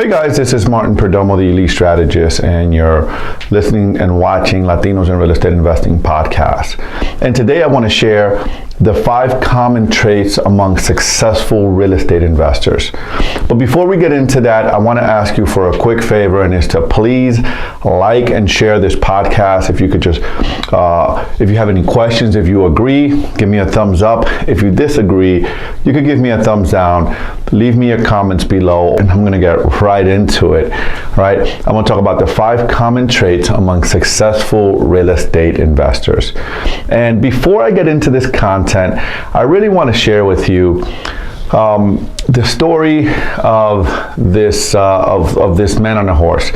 Hey guys, this is Martin Perdomo, the Elite Strategist, and you're listening and watching Latinos in Real Estate Investing podcast. And today I want to share the 5 common traits among successful real estate investors. But before we get into that, I want to ask you for a quick favor, and is to please like and share this podcast. If you could just, if you have any questions, if you agree, give me a thumbs up. If you disagree, you could give me a thumbs down. Leave me your comments below, and I'm going to get right into it. Right? I want to talk about the 5 common traits among successful real estate investors. And before I get into this content, I really want to share with you the story of this man on a horse,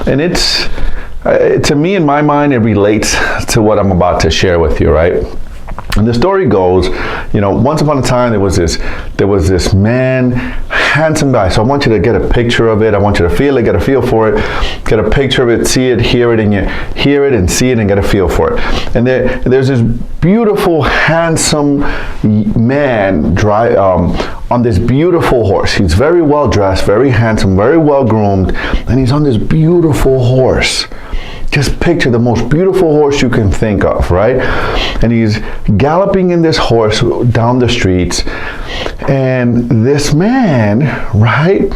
and it's to me, in my mind, it relates to what I'm about to share with you, right? And the story goes, once upon a time there was this man, handsome guy. So I want you to get a picture of it. I want you to feel it, get a feel for it, get a picture of it, see it, hear it, and you hear it and see it and get a feel for it. And there's this beautiful, handsome man on this beautiful horse. He's very well dressed, very handsome, very well groomed, and he's on this beautiful horse. Just picture the most beautiful horse you can think of, right? And he's galloping in this horse down the streets, and this man, right,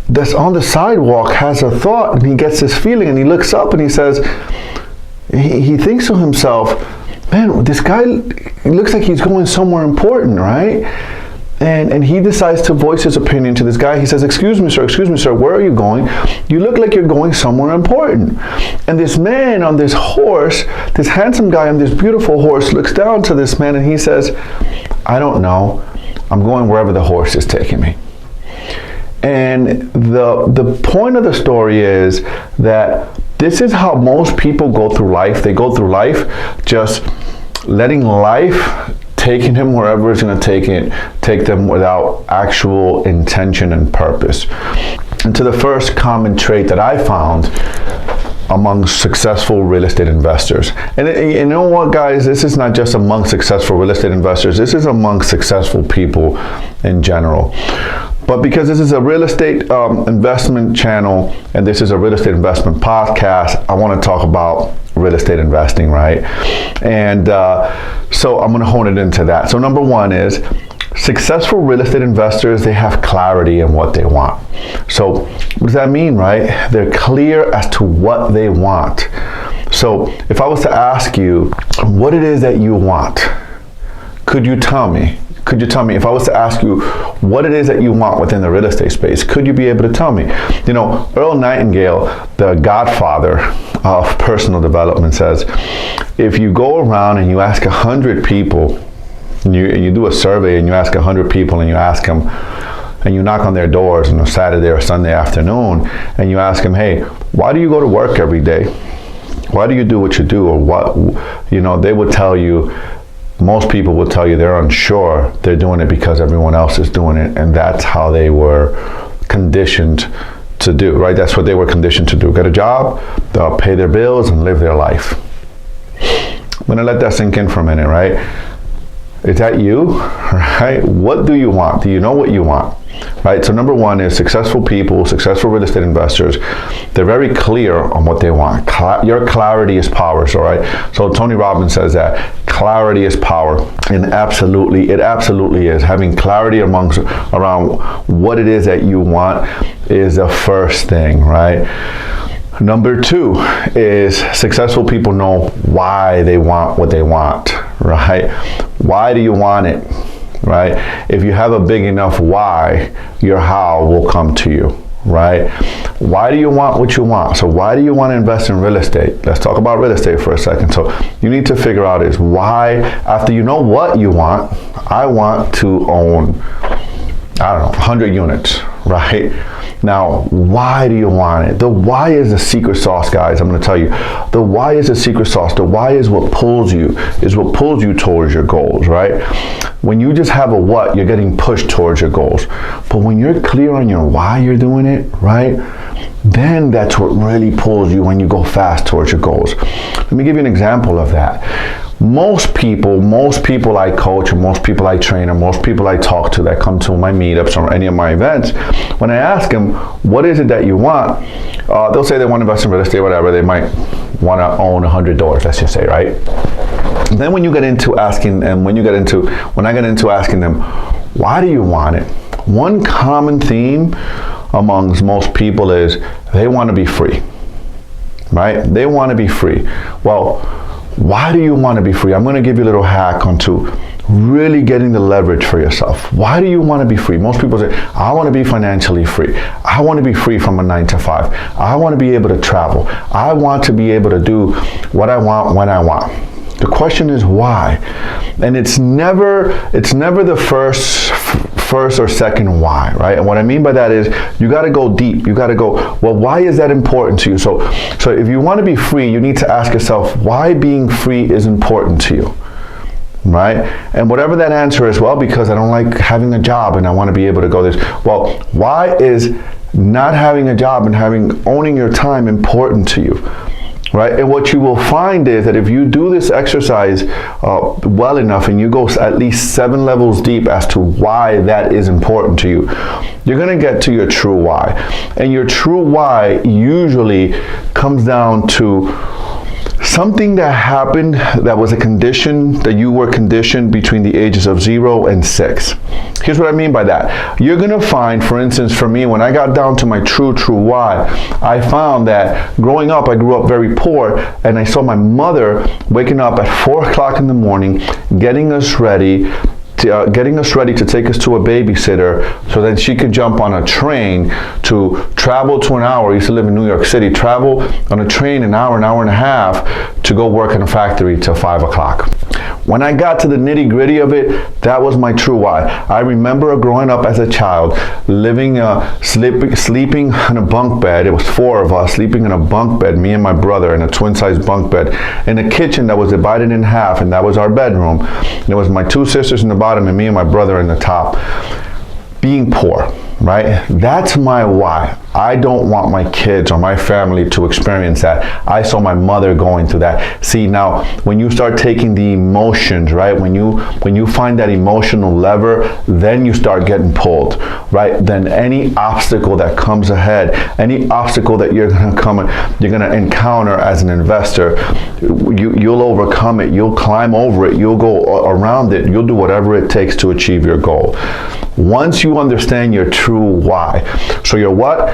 that's on the sidewalk has a thought, and he gets this feeling, and he looks up and he says, he thinks to himself, man, this guy looks like he's going somewhere important, right? And he decides to voice his opinion to this guy. He says, excuse me, sir, where are you going? You look like you're going somewhere important. And this man on this horse, this handsome guy on this beautiful horse, looks down to this man and he says, I don't know. I'm going wherever the horse is taking me. And the point of the story is that this is how most people go through life. They go through life just letting life taking him wherever it's going to take them without actual intention and purpose. And to the first common trait that I found among successful real estate investors. And you know what, guys, this is not just among successful real estate investors, this is among successful people in general. But because this is a real estate investment channel and this is a real estate investment podcast, I want to talk about real estate investing, right? And so I'm going to hone it into that. So number 1 is successful real estate investors, they have clarity in what they want. So what does that mean, right? They're clear as to what they want. So if I was to ask you what it is that you want, could you tell me? Could you tell me, if I was to ask you what it is that you want within the real estate space, could you be able to tell me? Earl Nightingale, the godfather of personal development, says, if you go around and you ask 100 people, and you do a survey and you ask 100 people and you ask them, and you knock on their doors on a Saturday or Sunday afternoon, and you ask them, hey, why do you go to work every day? Why do you do what you do? Or what, they would tell you, most people will tell you they're unsure. They're doing it because everyone else is doing it, and that's how they were conditioned to do, right? That's what they were conditioned to do. Get a job, they'll pay their bills, and live their life. I'm gonna let that sink in for a minute, right? Is that you, right? What do you want? Do you know what you want? Right? So number 1 is successful people, successful real estate investors. They're very clear on what they want. Your clarity is power. So, right? So Tony Robbins says that clarity is power, and it absolutely is. Having clarity around what it is that you want is the first thing, right? Number 2 is successful people know why they want what they want, right? Why do you want it? Right? If you have a big enough why, your how will come to you, right? Why do you want what you want? So why do you want to invest in real estate? Let's talk about real estate for a second. So you need to figure out is why, after you know what you want, I want to own, 100 units, right? Now, why do you want it? The why is the secret sauce, guys. I'm going to tell you. The why is the secret sauce. The why is what pulls you towards your goals, right? When you just have a what, you're getting pushed towards your goals. But when you're clear on your why you're doing it, right? Then that's what really pulls you when you go fast towards your goals. Let me give you an example of that. most people I coach, or most people I train, or most people I talk to that come to my meetups or any of my events, when I ask them, what is it that you want? They'll say they want to invest in real estate, whatever. They might want to own 100 doors, let's just say, right? And then when I get into asking them, why do you want it? One common theme amongst most people is they want to be free, right? They want to be free. Well, why do you want to be free? I'm going to give you a little hack onto really getting the leverage for yourself. Why do you want to be free? Most people say, I want to be financially free. I want to be free from a 9-to-5. I want to be able to travel. I want to be able to do what I want when I want. The question is why? And it's never the first or second why, right? And what I mean by that is you got to go deep. You got to go, well, why is that important to you? So if you want to be free, you need to ask yourself why being free is important to you, right? And whatever that answer is, well, because I don't like having a job and I want to be able to go this. Well, why is not having a job and owning your time important to you? Right? And what you will find is that if you do this exercise well enough and you go at least 7 levels deep as to why that is important to you, you're going to get to your true why. And your true why usually comes down to something that happened that was a condition that you were conditioned between the ages of 0 and 6. Here's what I mean by that. You're going to find, for instance, for me, when I got down to my true why, I found that growing up, I grew up very poor, and I saw my mother waking up at 4 o'clock in the morning, getting us ready to take us to a babysitter so that she could jump on a train to travel to an hour. I used to live in New York City. Travel on a train an hour and a half to go work in a factory till 5 o'clock. When I got to the nitty gritty of it, that was my true why. I remember growing up as a child, living, sleeping in a bunk bed. It was 4 of us sleeping in a bunk bed, me and my brother in a twin-size bunk bed, in a kitchen that was divided in half, and that was our bedroom. And it was my 2 sisters in the bottom and me and my brother in the top. Being poor, right? That's my why. I don't want my kids or my family to experience that. I saw my mother going through that. See, now when you start taking the emotions, right? When you find that emotional lever, then you start getting pulled, right? Then any obstacle that comes ahead, any obstacle that you're gonna encounter as an investor, you'll overcome it. You'll climb over it. You'll go around it. You'll do whatever it takes to achieve your goal. Once you understand your true why, so your what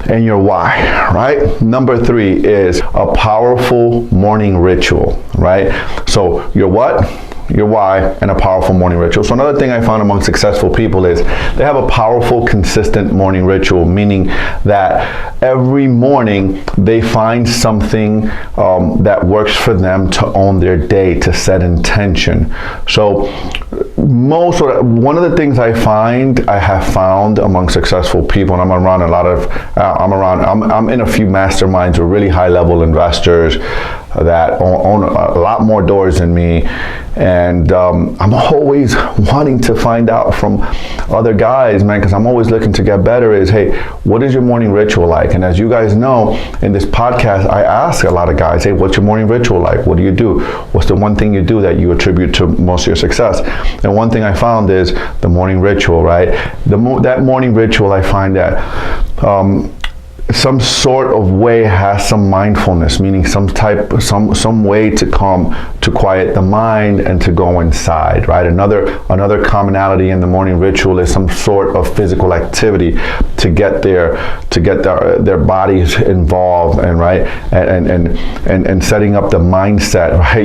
and your why, right? Number 3 is a powerful morning ritual, right? So your what, your why, and a powerful morning ritual. So another thing I found among successful people is they have a powerful, consistent morning ritual, meaning that every morning they find something that works for them to own their day, to set intention. So one of the things I have found among successful people, and I'm in a few masterminds with really high level investors that own a lot more doors than me, and I'm always wanting to find out from other guys, man, because I'm always looking to get better, is, hey, what is your morning ritual like? And as you guys know, in this podcast, I ask a lot of guys, hey, what's your morning ritual like? What do you do? What's the one thing you do that you attribute to most of your success? And one thing I found is the morning ritual, right? That morning ritual, I find that some sort of way has some mindfulness, meaning some way to quiet the mind and to go inside, right? Another commonality in the morning ritual is some sort of physical activity to get their bodies involved, and right, and setting up the mindset, right?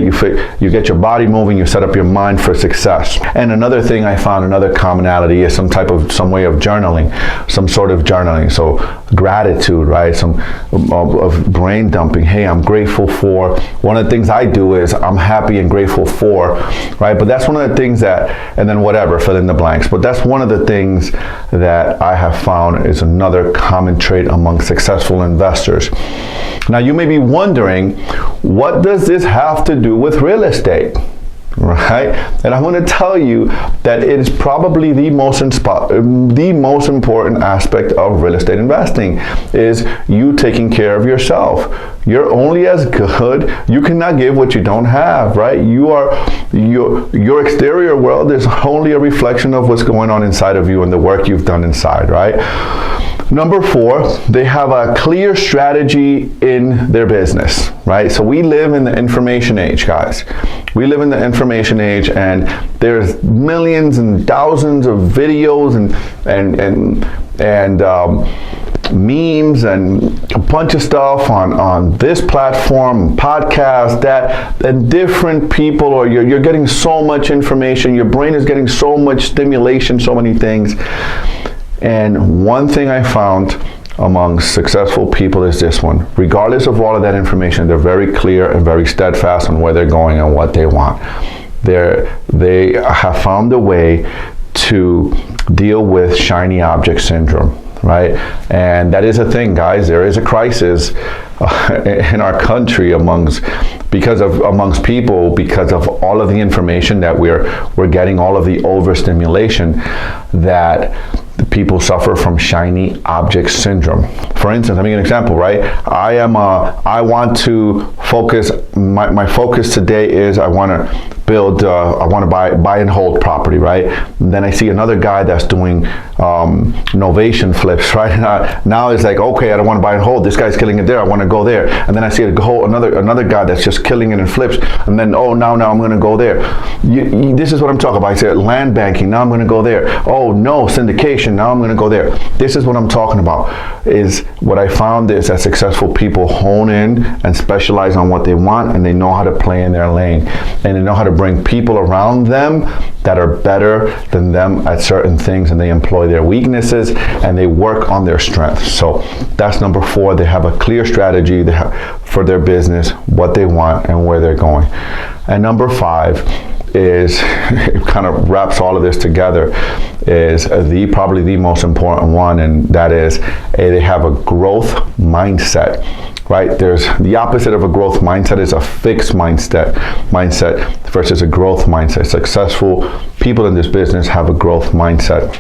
You get your body moving, you set up your mind for success. And another thing I found, another commonality, is some way of journaling, some sort of journaling. So gratitude, right? Some of brain dumping. Hey, I'm grateful for. One of the things I do is I'm happy and grateful for, right? But that's one of the things that, and then whatever, fill in the blanks. But that's one of the things that I have found is another common trait among successful investors. Now, you may be wondering, what does this have to do with real estate? Right? And I'm going to tell you that it is probably the most important aspect of real estate investing, is you taking care of yourself. You're only as good. You cannot give what you don't have, right? Your exterior world is only a reflection of what's going on inside of you and the work you've done inside, right? Number 4, they have a clear strategy in their business, right? So we live in the information age, guys. We live in the information age, and there's millions and thousands of videos and memes and a bunch of stuff on this platform, podcast, that, and different people, or you're getting so much information. Your brain is getting so much stimulation, so many things. And one thing I found among successful people is this one. Regardless of all of that information, they're very clear and very steadfast on where they're going and what they want. They have found a way to deal with shiny object syndrome, right? And that is a thing, guys. There is a crisis in our country amongst people because of all of the information that we're getting, all of the overstimulation, that people suffer from shiny object syndrome. For instance, let me give an example, right? I want to focus, my focus today is I want to build, I want to buy and hold property, right? And then I see another guy that's doing novation flips, right? Now it's like, okay, I don't want to buy and hold. This guy's killing it there. I want to go there. And then I see another guy that's just killing it in flips. And then, oh, now I'm going to go there. This is what I'm talking about. I said land banking. Now I'm going to go there. Oh no, syndication. Now I'm going to go there. This is what I'm talking about. Is what I found is that successful people hone in and specialize on what they want, and they know how to play in their lane, and they know how to bring people around them that are better than them at certain things, and they employ their weaknesses and they work on their strengths. So that's number 4. They have a clear strategy for their business, what they want and where they're going. And number 5 is, it kind of wraps all of this together, is probably the most important one, and that is they have a growth mindset. Right? There's the opposite of a growth mindset is a fixed mindset versus a growth mindset. Successful people in this business have a growth mindset.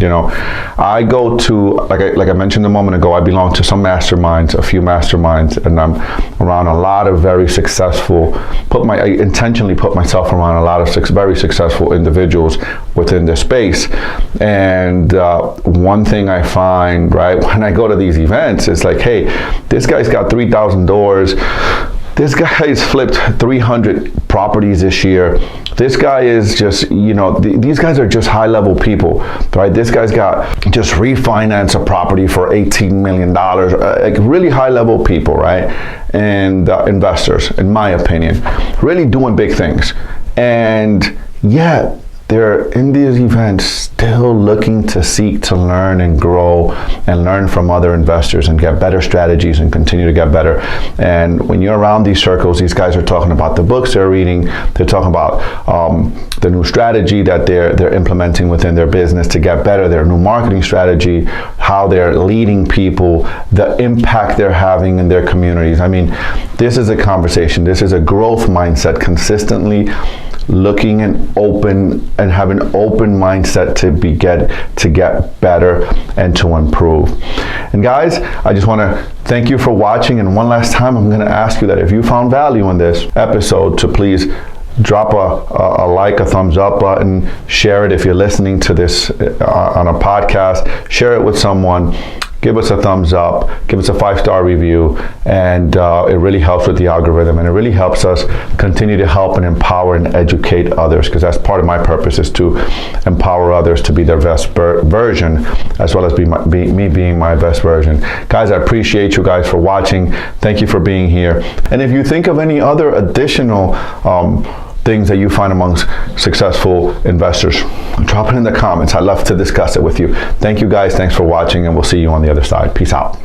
You know, I go to, like I mentioned a moment ago, I belong to some masterminds, a few masterminds, and I'm around a lot of very successful, I intentionally put myself around a lot of very successful individuals within this space. And one thing I find, right, when I go to these events, is like, hey, this guy's got 3,000 doors. This guy's flipped 300 properties this year. This guy is just, these guys are just high-level people, right? This guy's got just refinanced a property for $18 million, like really high-level people, right? And investors, in my opinion, really doing big things. And yet, they're in these events still looking to seek to learn and grow and learn from other investors and get better strategies and continue to get better. And when you're around these circles, these guys are talking about the books they're reading. They're talking about the new strategy that they're implementing within their business to get better, their new marketing strategy, how they're leading people, the impact they're having in their communities. I mean, this is a conversation. This is a growth mindset, consistently looking and open and have an open mindset to get better and to improve. And guys, I just want to thank you for watching, and one last time I'm going to ask you that if you found value in this episode, to please drop a like, a thumbs up button, share it if you're listening to this on a podcast, share it with someone. Give us a thumbs up, give us a 5-star review, and it really helps with the algorithm, and it really helps us continue to help and empower and educate others, because that's part of my purpose, is to empower others to be their best version, as well as me being my best version. Guys, I appreciate you guys for watching. Thank you for being here. And if you think of any other additional things that you find amongst successful investors, drop it in the comments. I'd love to discuss it with you. Thank you guys. Thanks for watching, and we'll see you on the other side. Peace out.